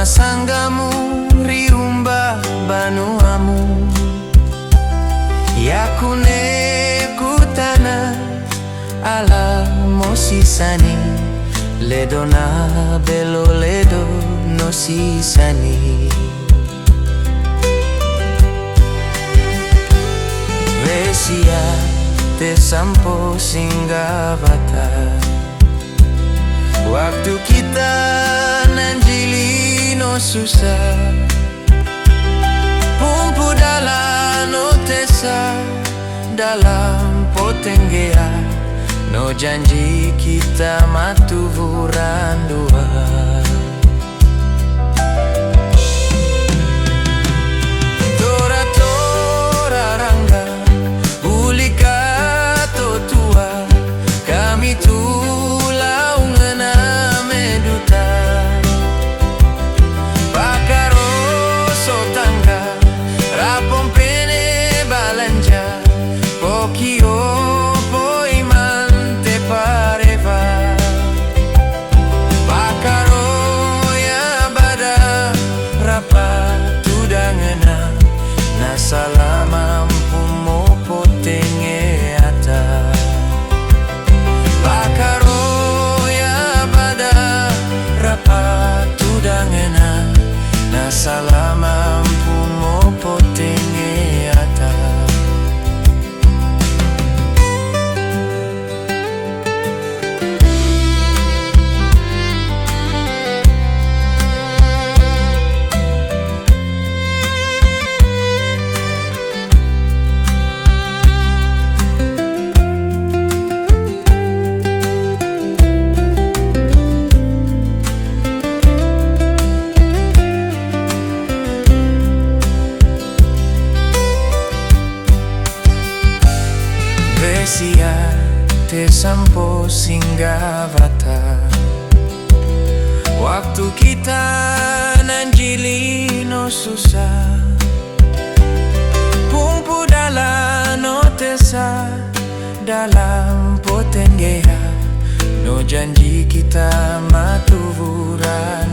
masanggamu riumba banuamu yakune kutana ala mosisani ledo na belo ledo no sisani Vesia te sampo singgavata waktu kita nanjili no susah pumpu dalam no tesa dalam potenggea no janji kita matuvuran dua tora rangga ulika totua kami tulau ngena meduta pakaro sotangga rapom pene balanja pokio poimante pareva pakaro ya bada rapa tudangena nasalama mampu potenge ata pakaro ya bada rapa tudangena nasalama mampu potenge ata Vesia te sampo singgavata waktu kita nanjili no susah pumpu dalam no tesa dalam potenggea no janji kita matuvuran